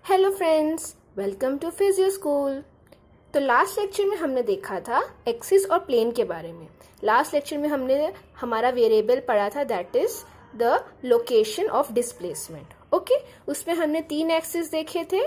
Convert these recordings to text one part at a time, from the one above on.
Hello friends, welcome to physio school. तो last lecture में हमने देखा था एक्सिस और प्लेन के बारे में। लास्ट लेक्चर में हमने हमारा वेरिएबल पढ़ा था, that is the location of displacement. Okay, उसमें हमने 3 एक्सिस देखे थे,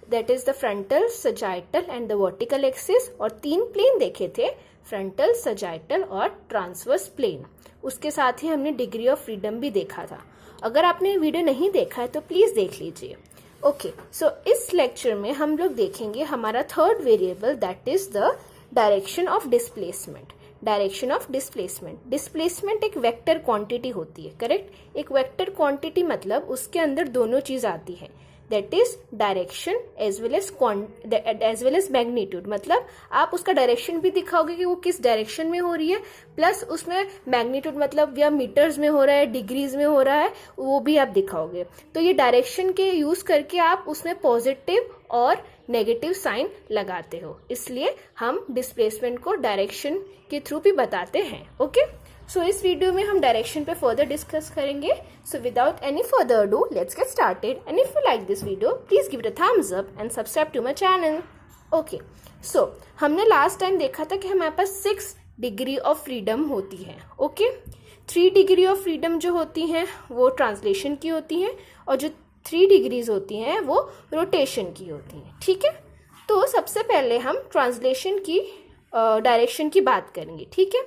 that is the frontal, sagittal and the vertical axis, और 3 प्लेन देखे थे, फ्रंटल, सजाइटल और ट्रांसवर्स प्लेन। उसके साथ ही हमने डिग्री ऑफ फ्रीडम भी देखा था। अगर आपने वीडियो नहीं देखा है तो प्लीज देख लीजिए। ओके, सो इस लेक्चर में हम लोग देखेंगे हमारा third variable, that is the direction of displacement. Direction of displacement, displacement एक वेक्टर क्वांटिटी होती है, करेक्ट। एक वेक्टर क्वांटिटी मतलब उसके अंदर दोनों चीज आती है, that is direction as well as magnitude. मतलब आप उसका डायरेक्शन भी दिखाओगे कि वो किस डायरेक्शन में हो रही है, प्लस उसमें मैग्नीट्यूड मतलब या मीटर्स में हो रहा है, डिग्रीज में हो रहा है, वो भी आप दिखाओगे। तो ये डायरेक्शन के यूज करके आप उसमें पॉजिटिव और नेगेटिव साइन लगाते हो, इसलिए हम डिस्प्लेसमेंट को डायरेक्शन के थ्रू भी बताते हैं। ओके, सो इस वीडियो में हम डायरेक्शन पे फर्दर डिस्कस करेंगे। So without any further do, let's get started, and if you like this video please give it a thumbs up and subscribe to my channel. Okay, so हमने last time देखा था कि हमारे पास 6 degree of freedom होती है। Okay, 3 degree of freedom जो होती हैं वो ट्रांसलेशन की होती हैं, और जो 3 डिग्रीज होती हैं वो रोटेशन की होती हैं। ठीक है, तो सबसे पहले हम ट्रांसलेशन की डायरेक्शन की बात करेंगे। ठीक है,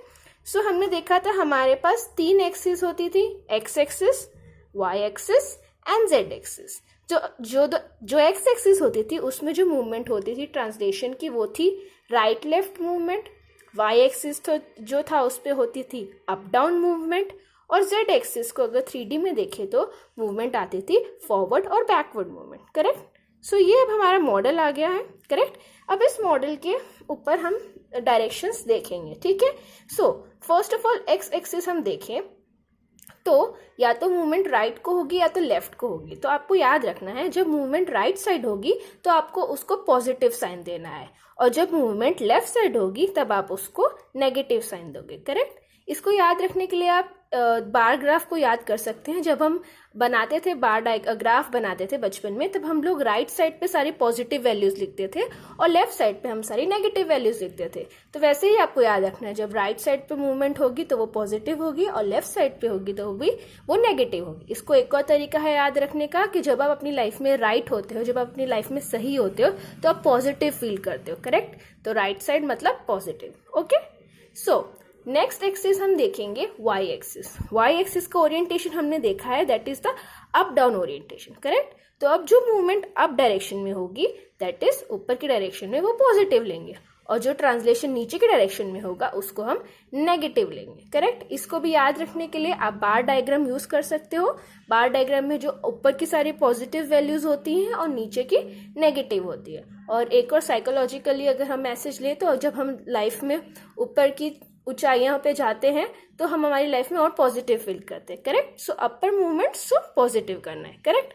सो हमने देखा था हमारे पास 3 एक्सिस होती थी, X axis, Y axis and Z axis. जो एक्स एक्सिस होती थी उसमें जो मूवमेंट होती थी ट्रांसलेशन की वो थी right left movement. Y axis तो जो था उस पर होती थी अप डाउन मूवमेंट, और जेड एक्सिस को अगर 3D में देखें तो मूवमेंट आती थी फॉरवर्ड और बैकवर्ड मूवमेंट। करेक्ट, सो ये अब हमारा मॉडल आ गया है। करेक्ट, अब इस मॉडल के ऊपर हम डायरेक्शंस देखेंगे। ठीक है, so first of all x axis हम देखें तो या तो मूवमेंट राइट को होगी या तो लेफ्ट को होगी। तो आपको याद रखना है, जब मूवमेंट राइट साइड होगी तो आपको उसको पॉजिटिव साइन देना है, और जब मूवमेंट लेफ्ट साइड होगी तब आप उसको नेगेटिव साइन दोगे। करेक्ट, इसको याद रखने के लिए आप बार ग्राफ को याद कर सकते हैं। जब हम बनाते थे ग्राफ बनाते थे बचपन में, तब हम लोग राइट साइड पे सारी पॉजिटिव वैल्यूज लिखते थे और लेफ्ट साइड पे हम सारी नेगेटिव वैल्यूज लिखते थे। तो वैसे ही आपको याद रखना है, जब राइट साइड पे मूवमेंट होगी तो वो पॉजिटिव होगी, और लेफ्ट साइड पे होगी तो वो नेगेटिव होगी। इसको एक और तरीका है याद रखने का कि जब आप अपनी लाइफ में राइट होते हो, जब आप अपनी लाइफ में सही होते हो, तो आप पॉजिटिव फील करते हो। करेक्ट, तो राइट साइड मतलब positive. Okay, so next axis हम देखेंगे वाई एक्सिस। वाई एक्सिस का ओरिएंटेशन हमने देखा है, that is the up down orientation. Correct, तो अब जो मूवमेंट अप डायरेक्शन में होगी, दैट इज ऊपर की डायरेक्शन में, वो पॉजिटिव लेंगे, और जो ट्रांसलेशन नीचे की डायरेक्शन में होगा उसको हम नेगेटिव लेंगे। करेक्ट, इसको भी याद रखने के लिए आप बार डायग्राम यूज कर सकते हो। बार डायग्राम में जो ऊपर की सारी पॉजिटिव वैल्यूज होती हैं और नीचे की नेगेटिव होती है। और एक और साइकोलॉजिकली अगर हम मैसेज ले तो जब हम लाइफ में ऊपर की ऊंचाइयों पे जाते हैं तो हम हमारी लाइफ में और पॉजिटिव फील करते हैं। करेक्ट, सो अपर मूवमेंट सो पॉजिटिव करना है। करेक्ट,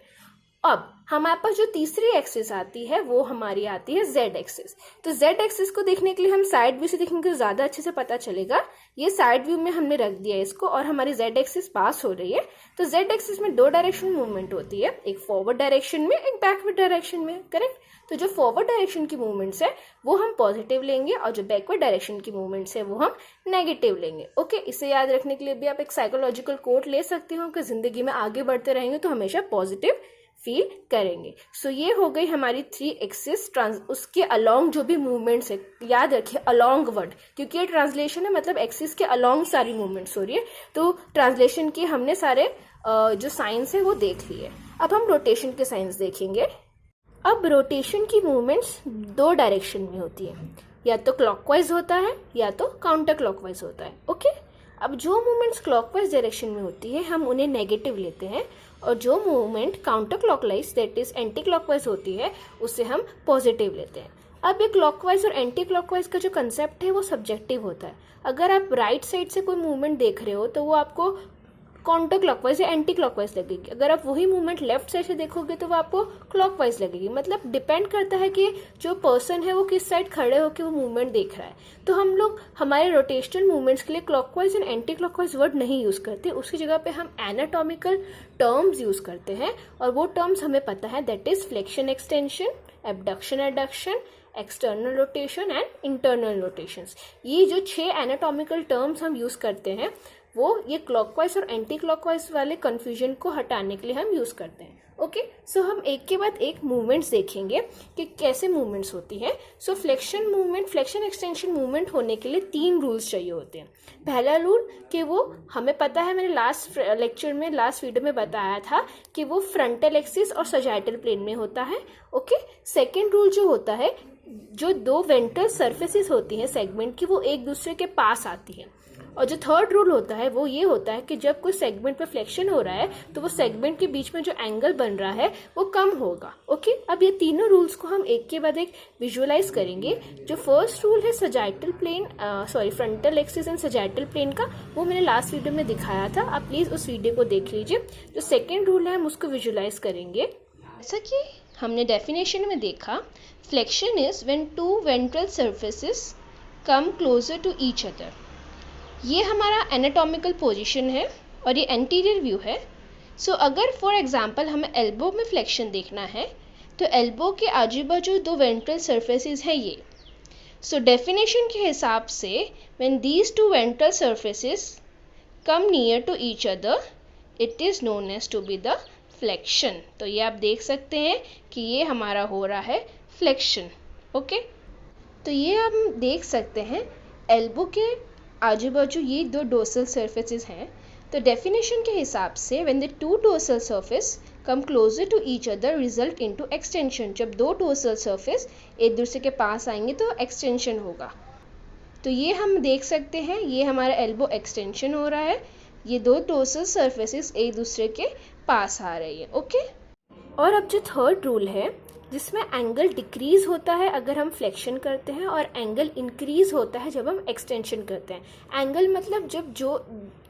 अब हमारे पास जो तीसरी एक्सिस आती है वो हमारी आती है जेड एक्सिस। तो जेड एक्सिस को देखने के लिए हम साइड व्यू से देखेंगे तो ज्यादा अच्छे से पता चलेगा। ये साइड व्यू में हमने रख दिया इसको, और हमारी जेड एक्सिस पास हो रही है। तो जेड एक्सिस में 2 डायरेक्शन मूवमेंट होती है, एक फॉरवर्ड डायरेक्शन में, एक बैकवर्ड डायरेक्शन में। करेक्ट, तो जो फॉरवर्ड डायरेक्शन की मूवमेंट्स है वो हम पॉजिटिव लेंगे, और जो बैकवर्ड डायरेक्शन की मूवमेंट्स है वो हम नेगेटिव लेंगे। ओके, इसे याद रखने के लिए भी आप एक साइकोलॉजिकल कोट ले सकते हो कि जिंदगी में आगे बढ़ते रहेंगे तो हमेशा पॉजिटिव फील करेंगे। सो ये हो गई हमारी 3 एक्सिस। उसके अलोंग जो भी मूवमेंट्स है, याद रखिए अलोंग वर्ड, क्योंकि ये ट्रांसलेशन है, मतलब एक्सिस के अलोंग सारी मूवमेंट्स हो रही है। तो ट्रांसलेशन की हमने सारे जो साइंस है वो देख लिए। अब हम रोटेशन के साइंस देखेंगे। अब रोटेशन की मूवमेंट्स 2 डायरेक्शन में होती है, या तो क्लॉकवाइज होता है या तो काउंटर क्लॉकवाइज होता है। ओके, अब जो मूवमेंट्स क्लॉकवाइज डायरेक्शन में होती है हम उन्हें नेगेटिव लेते हैं, और जो movement counter clockwise that is anti clockwise होती है उसे हम पॉजिटिव लेते हैं। अब ये क्लॉकवाइज और एंटी क्लॉकवाइज का जो कंसेप्ट है वो सब्जेक्टिव होता है। अगर आप राइट साइड से कोई मूवमेंट देख रहे हो तो वो आपको काउंटर क्लॉकवाइज या एंटी क्लॉकवाइज लगेगी। अगर आप वही मूवमेंट लेफ्ट साइड से देखोगे तो वो आपको क्लॉकवाइज लगेगी। मतलब डिपेंड करता है कि जो पर्सन है वो किस साइड खड़े होकर वो मूवमेंट देख रहा है। तो हम लोग हमारे रोटेशनल मूवमेंट्स के लिए clockwise and anti clockwise word नहीं यूज करते, उसकी जगह पे हम एनाटॉमिकल टर्म्स यूज करते हैं, और वो टर्म्स हमें पता है, that is flexion extension, abduction adduction, external rotation and internal rotations. ये जो 6 एनाटॉमिकल टर्म्स हम यूज करते हैं वो ये क्लॉकवाइज और एंटी क्लॉकवाइज वाले कंफ्यूजन को हटाने के लिए हम यूज करते हैं। ओके, सो हम एक के बाद एक मूवमेंट्स देखेंगे कि कैसे मूवमेंट्स होती है। So flexion movement, flexion extension movement होने के लिए 3 रूल्स चाहिए होते हैं। पहला रूल कि वो हमें पता है, मैंने लास्ट लेक्चर में, लास्ट वीडियो में बताया था कि वो फ्रंटल एक्सिस और सजाइटल प्लेन में होता है। ओके, सेकेंड रूल जो होता है, जो 2 वेंट्रल सर्फेसिस होती हैं सेगमेंट की, वो एक दूसरे के पास आती है। और जो थर्ड रूल होता है वो ये होता है कि जब कोई सेगमेंट पे फ्लेक्शन हो रहा है तो वो सेगमेंट के बीच में जो एंगल बन रहा है वो कम होगा। ओके, अब ये तीनों रूल्स को हम एक के बाद एक विजुअलाइज करेंगे। जो फर्स्ट रूल है sagittal plane, frontal axis and sagittal plane का, वो मैंने लास्ट वीडियो में दिखाया था, आप प्लीज उस वीडियो को देख लीजिए। जो सेकेंड रूल है हम उसको विजुअलाइज करेंगे। जैसा कि हमने डेफिनेशन में देखा, flexion is when 2 ventral surfaces come closer to each other. ये हमारा एनाटॉमिकल पोजीशन है और ये एंटीरियर व्यू है। सो अगर फॉर एग्जांपल हमें एल्बो में फ्लेक्शन देखना है तो एल्बो के आजू बाजू 2 वेंट्रल सर्फेसिस है ये। सो डेफिनेशन के हिसाब से when these 2 ventral surfaces come near to each other it is known as to be the flexion. तो ये आप देख सकते हैं कि ये हमारा हो रहा है फ्लेक्शन। ओके, तो ये हम देख सकते हैं एल्बो के आजू बाजू ये 2 डोर्सल सर्फेसिस हैं। तो डेफिनेशन के हिसाब से when the 2 dorsal surface come closer to each other result into extension. जब 2 डोर्सल सर्फेस एक दूसरे के पास आएंगे तो एक्सटेंशन होगा। तो ये हम देख सकते हैं, ये हमारा एल्बो एक्सटेंशन हो रहा है, ये 2 डोर्सल सर्फेसिस एक दूसरे के पास आ रही है। ओके, और अब जो थर्ड रूल है जिसमें एंगल डिक्रीज होता है अगर हम फ्लेक्शन करते हैं और एंगल इंक्रीज होता है जब हम एक्सटेंशन करते हैं। एंगल मतलब जब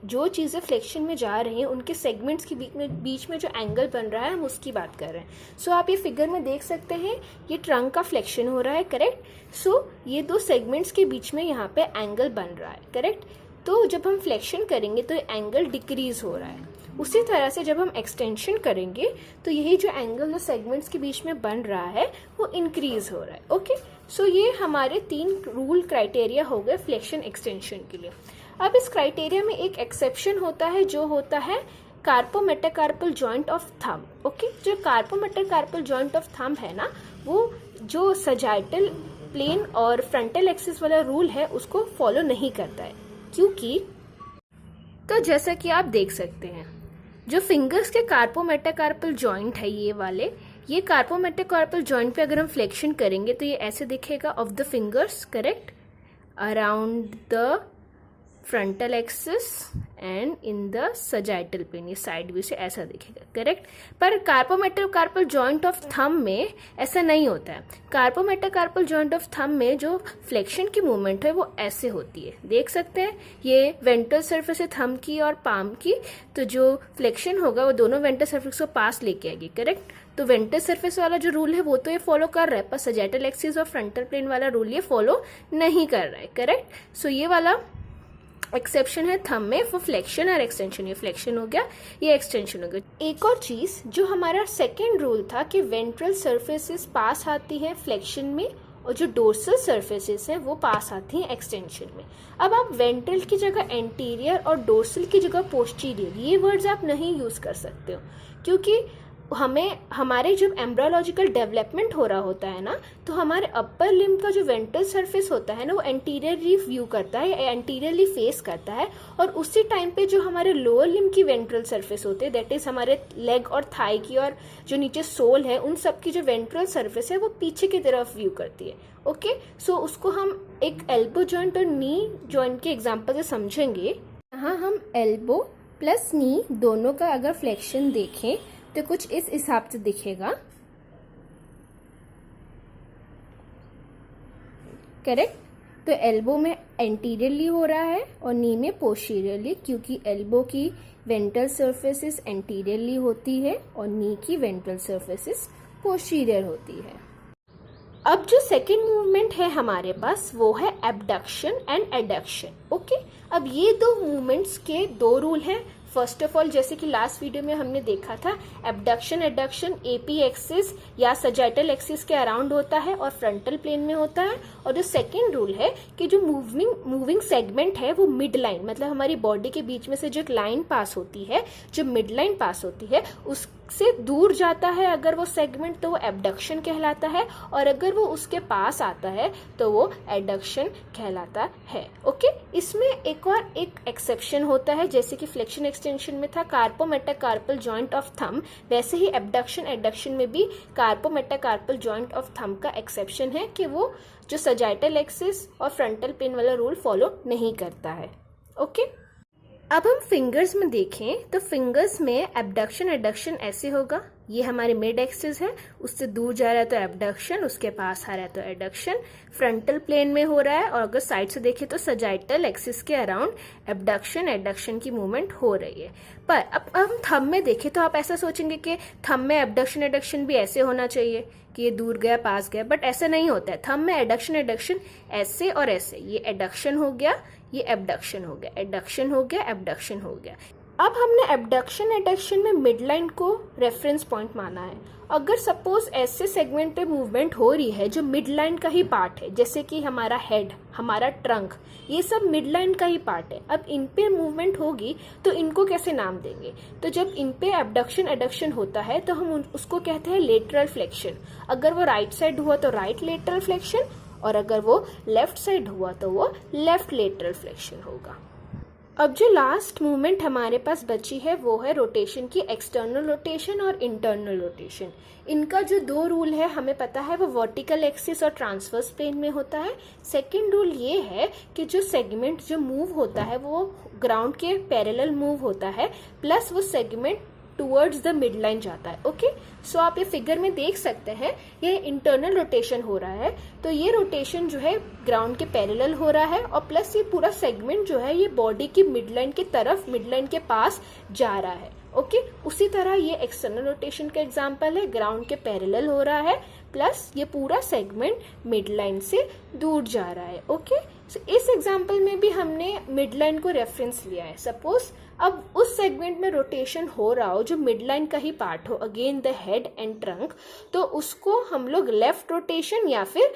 जो चीज़ें फ्लेक्शन में जा रही हैं उनके सेगमेंट्स के बीच में जो एंगल बन रहा है हम उसकी बात कर रहे हैं। सो आप ये फिगर में देख सकते हैं, ये ट्रंक का फ्लेक्शन हो रहा है, करेक्ट। सो ये 2 सेगमेंट्स के बीच में यहाँ पे एंगल बन रहा है, करेक्ट। तो जब हम फ्लेक्शन करेंगे तो एंगल डिक्रीज हो रहा है। उसी तरह से जब हम एक्सटेंशन करेंगे तो यही जो एंगल जो सेगमेंट्स के बीच में बन रहा है वो इंक्रीज हो रहा है। ओके, सो ये हमारे 3 रूल क्राइटेरिया हो गए फ्लेक्शन एक्सटेंशन के लिए। अब इस क्राइटेरिया में एक एक्सेप्शन होता है जो होता है carpometacarpal joint of thumb. Okay, जो कार्पोमेटाकार्पल जॉइंट ऑफ थंब है ना, वो जो सजाइटल प्लेन और फ्रंटल एक्सिस वाला रूल है उसको फॉलो नहीं करता है। क्योंकि तो जैसा कि आप देख सकते हैं जो फिंगर्स के कार्पोमेटाकार्पल जॉइंट है ये वाले, ये कार्पोमेटाकार्पल जॉइंट पे अगर हम फ्लेक्शन करेंगे तो ये ऐसे दिखेगा of the fingers, correct, around the frontal axis and in the sagittal plane, ये साइड व्यू से ऐसा दिखेगा, करेक्ट। पर कार्पोमेटाकार्पल जॉइंट ऑफ थंब में ऐसा नहीं होता है। कार्पोमेटाकार्पल जॉइंट ऑफ थंब में जो फ्लेक्शन की मूवमेंट है वो ऐसे होती है, देख सकते हैं। ये वेंट्रल सर्फेस है थंब की और पाम की, तो जो फ्लेक्शन होगा वो दोनों वेंट्रल सर्फेस को पास लेके आएगी, करेक्ट। तो वेंट्रल सर्फेस वाला जो रूल है वो तो ये फॉलो कर रहा है, पर सजाइटल एक्सिस और फ्रंटल प्लेन वाला रूल ये फॉलो नहीं कर रहा है, करेक्ट। सो ये वाला एक्सेप्शन है थंब में फॉर फ्लेक्शन और एक्सटेंशन। ये फ्लेक्शन हो गया, ये एक्सटेंशन हो गया। एक और चीज जो हमारा सेकेंड रूल था कि वेंट्रल सर्फेसिस पास आती है फ्लेक्शन में और जो डोर्सल सर्फेसिस हैं वो पास आती हैं एक्सटेंशन में। अब आप वेंट्रल की जगह एंटीरियर और डोर्सल की जगह पोस्टीरियर ये वर्ड्स आप नहीं यूज कर सकते हो, क्योंकि हमारे जब एम्ब्रियोलॉजिकल डेवलपमेंट हो रहा होता है ना, तो हमारे अपर लिम्ब का जो वेंट्रल सरफेस होता है ना वो एंटीरियरली व्यू करता है, एंटीरियरली फेस करता है, और उसी टाइम पे जो हमारे लोअर लिम्ब की वेंट्रल सरफेस होते हैं, दैट इज हमारे लेग और थाई की और जो नीचे सोल है उन सब की जो वेंट्रल सरफेस है वो पीछे की तरफ व्यू करती है। ओके, सो उसको हम एक एल्बो जॉइंट और नी जॉइंट के एग्जाम्पल से समझेंगे। यहाँ हम एल्बो प्लस नी दोनों का अगर फ्लेक्शन देखें तो कुछ इस हिसाब से दिखेगा, करेक्ट। तो एल्बो में एंटीरियरली हो रहा है और नी में पोस्टीरियरली, क्योंकि एल्बो की वेंट्रल सरफेसिस एंटीरियरली होती है और नी की वेंट्रल सरफेसिस पोस्टीरियर होती है। अब जो सेकेंड मूवमेंट है हमारे पास वो है एबडक्शन एंड एडक्शन। ओके, अब ये दो मूवमेंट्स के दो रूल हैं। फर्स्ट ऑफ ऑल, जैसे कि लास्ट वीडियो में हमने देखा था, एबडक्शन एडक्शन एपी एक्सिस या सजाइटल एक्सिस के अराउंड होता है और फ्रंटल प्लेन में होता है। और जो सेकेंड रूल है कि जो मूविंग सेगमेंट है वो मिड लाइन, मतलब हमारी बॉडी के बीच में से जो एक लाइन पास होती है, जो मिड लाइन पास होती है, उससे दूर जाता है अगर वो सेगमेंट तो वो एबडक्शन कहलाता है, और अगर वो उसके पास आता है तो वो एडक्शन कहलाता है। ओके, इसमें एक और एक एक्सेप्शन होता है, जैसे कि फ्लेक्शन एक्सटेंशन में था कार्पोमेटाकार्पल जॉइंट ऑफ थंब, वैसे ही एबडक्शन एडक्शन में भी कार्पोमेटाकार्पल जॉइंट ऑफ थंब का एक्सेप्शन है कि वो जो सजाइटल एक्सिस और फ्रंटल प्लेन वाला रूल फॉलो नहीं करता है। ओके, अब हम फिंगर्स में देखें तो फिंगर्स में एबडक्शन एडक्शन ऐसे होगा। ये हमारे मिड एक्सिस है, उससे दूर जा रहा है तो एबडक्शन, उसके पास आ रहा है तो एडक्शन, फ्रंटल प्लेन में हो रहा है, और अगर साइड से देखें तो सजाइटल एक्सिस के अराउंड एबडक्शन एडक्शन की मूवमेंट हो रही है। पर अब हम थंब में देखें तो आप ऐसा सोचेंगे कि थंब में एबडक्शन एडक्शन भी ऐसे होना चाहिए कि ये दूर गया पास गया, बट ऐसा नहीं होता है। थंब में एडक्शन एडक्शन ऐसे और ऐसे, ये एडक्शन हो गया, ये एबडक्शन हो गया, एडक्शन हो गया, एबडक्शन हो गया। अब हमने एबडक्शन एडक्शन में मिड लाइन को रेफरेंस पॉइंट माना है। अगर सपोज ऐसे सेगमेंट पे मूवमेंट हो रही है जो मिड लाइन का ही पार्ट है, जैसे कि हमारा हेड, हमारा ट्रंक, ये सब मिड लाइन का ही पार्ट है। अब इन पे मूवमेंट होगी तो इनको कैसे नाम देंगे? तो जब इन पे एबडक्शन एडक्शन होता है तो हम उसको कहते हैं लेटरल फ्लेक्शन। अगर वो राइट साइड हुआ तो राइट लेटरल फ्लेक्शन, और अगर वो लेफ्ट साइड हुआ तो वो लेफ्ट लेटरल फ्लेक्शन होगा। अब जो लास्ट मूवमेंट हमारे पास बची है वो है रोटेशन की, एक्सटर्नल रोटेशन और इंटरनल रोटेशन। इनका जो दो रूल है हमें पता है, वो वर्टिकल एक्सिस और ट्रांसवर्स प्लेन में होता है। सेकंड रूल ये है कि जो सेगमेंट जो मूव होता है वो ग्राउंड के पैरेलल मूव होता है, प्लस वो segment towards the mid line जाता है। ओके, सो आप ये फिगर में देख सकते हैं, ये इंटरनल रोटेशन हो रहा है, तो ये रोटेशन जो है ग्राउंड के पैरेलल हो रहा है, और प्लस ये पूरा सेगमेंट जो है ये बॉडी की मिड लाइन की तरफ, मिड लाइन के पास जा रहा है। ओके, उसी तरह ये एक्सटर्नल रोटेशन का एग्जांपल है, ग्राउंड के पैरेलल हो रहा है, प्लस ये पूरा सेगमेंट मिड लाइन से दूर जा रहा है। ओके, सो इस एग्जांपल में भी हमने मिड लाइन को रेफरेंस लिया है। सपोज अब उस सेगमेंट में रोटेशन हो रहा हो जो मिड लाइन का ही पार्ट हो, again the head and trunk, तो उसको हम लोग लेफ्ट रोटेशन या फिर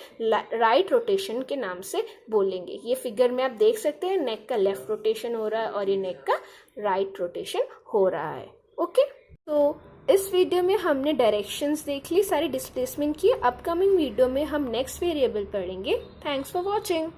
राइट रोटेशन के नाम से बोलेंगे। ये फिगर में आप देख सकते हैं, नेक का लेफ्ट रोटेशन हो रहा है और ये नेक का राइट रोटेशन हो रहा है। ओके, तो इस वीडियो में हमने डायरेक्शंस देख ली, सारी डिस्प्लेसमेंट की। अपकमिंग वीडियो में हम नेक्स्ट वेरिएबल पढ़ेंगे। Thanks for watching.